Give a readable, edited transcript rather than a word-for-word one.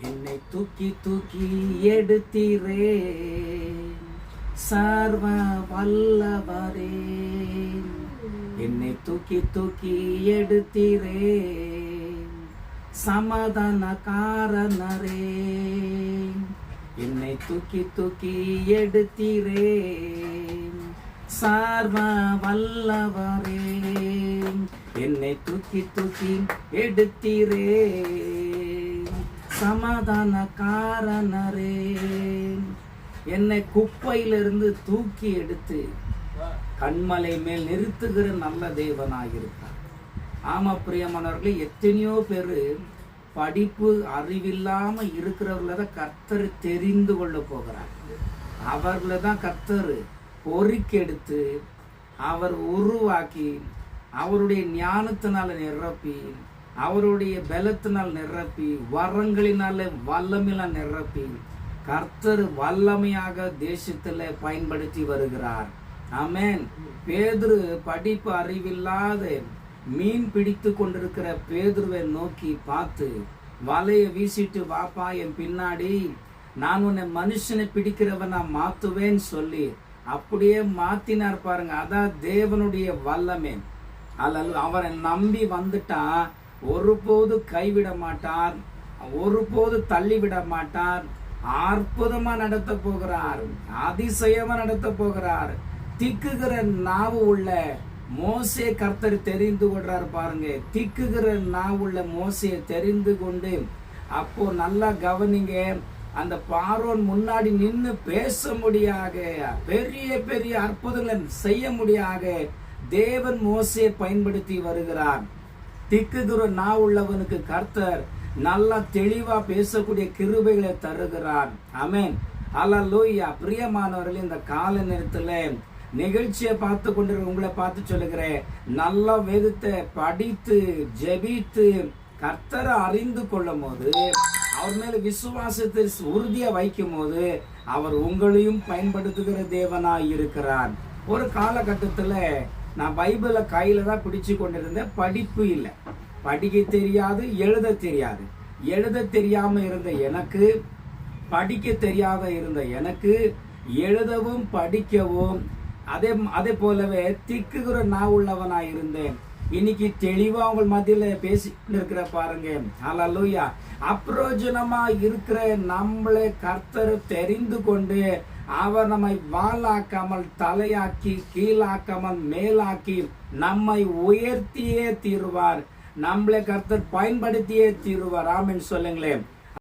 என்னை தூக்கி தூக்கி எடுத்தீரே சர்வ வல்லவரே. என்னை தூக்கி தூக்கி எடுத்தீரே சமாதான காரணரே. என்னை தூக்கி தூக்கி எடுத்தீரே சர்வ வல்லவரே. என்னை தூக்கி தூக்கி எடுத்தீரே சமாதான காரணரே. என்னை குப்பையிலிருந்து தூக்கி எடுத்து கண்மலை மேல் நிறுத்துகிற நல்ல தேவனாயிருக்கார். ஆமா பிரியமானவர்களே, எத்தனையோ பேர் படிப்பு அறிவில்லாம இருக்கிறவர்கள தான் கர்த்தர் தெரிந்து கொள்ள போகிறார். அவர்களை தான் கர்த்தர் பொறுக்கெடுத்து அவர் உருவாக்கி அவருடைய ஞானத்தினால நிரப்பி அவருடைய பலத்தினால் நிரப்பி வரங்களினால வல்லமையினால் நிரப்பி கர்த்தர் வல்லமையாக தேசத்துல பயன்படுத்தி வருகிறார். ஆமென். பேதுரு படிப்பு அறிவில்லாத மீன் பிடித்து கொண்டிருக்கிற பேதுருவை நோக்கி பார்த்து வலையை வீசிட்டு வாப்பா என் பின்னாடி, நான் உன்னை மனுஷனை பிடிக்கிறவனா மாத்துவேன்னு சொல்லி அப்படியே மாத்தினார் பாருங்க. அதான் தேவனுடைய வல்லமை. அல்ல, அவரை நம்பி வந்துட்டா ஒருபோது கைவிட மாட்டார், ஒருபோது தள்ளிவிட மாட்டார். அற்புதமா நடத்த போகிறார், அதிசயமா நடத்த போகிறார். திக்குகிற நாவு உள்ள மோசே கர்த்தர் தெரிந்து கொள்றார் பாருங்க. திக்குகிற நாவுள்ள மோசையை தெரிந்து கொண்டு அப்போ நல்லா கவனிங்க, அந்த பார்வோன் முன்னாடி நின்று பேச முடியாக பெரிய பெரிய அற்புதங்களை செய்ய முடியாக தேவன் மோசையை பயன்படுத்தி வருகிறார். திக்குகிற நாவுள்ளவனுக்கு கர்த்தர் நல்லா தெளிவா பேசக்கூடிய கிருபைகளை தருகிறார். ஆமென். அல்லேலூயா. பிரியமானவர்களே, இந்த கால நேரத்துல நிகழ்ச்சியை பார்த்து கொண்டிருக்க உங்களை பார்த்து சொல்லுகிறேன், நல்ல வேதத்தை படித்து ஜெபித்து கர்த்தரை அறிந்து கொள்ளும் போது, அவர் மேல விசுவாசத்தை உறுதியா வைக்கும் போது அவர் உங்களையும் பயன்படுத்துகிற தேவனாய் இருக்கிறார். ஒரு காலகட்டத்துல நான் பைபிளை கையில தான் பிடிச்சு கொண்டிருந்தேன். படிப்பு இல்லை, படிக்க தெரியாது, எழுத தெரியாது. எழுத தெரியாம இருந்த எனக்கு, படிக்க தெரியாத இருந்த எனக்கு, எழுதவும் படிக்கவும் அதே போலவே திக்குகிற நான் உள்ளவனாய் இருந்தேன். இன்னைக்கு தெளிவா உங்கள் மத்தியில பேசிட்டு இருக்கிற பாருங்க. அல்லேலூயா. அப்பிரயோஜனமா இருக்கிற நம்மளை கர்த்தர் தெரிந்து கொண்டு அவர் நம்மை வாளாக்காமல் தலையாக்கி கீழாக்காமல் மேலாக்கி நம்மை உயர்த்தியே தீருவார். நம்மளை கர்த்தர் பயன்படுத்தியே தீருவார். ஆமென் சொல்லுங்களேன்.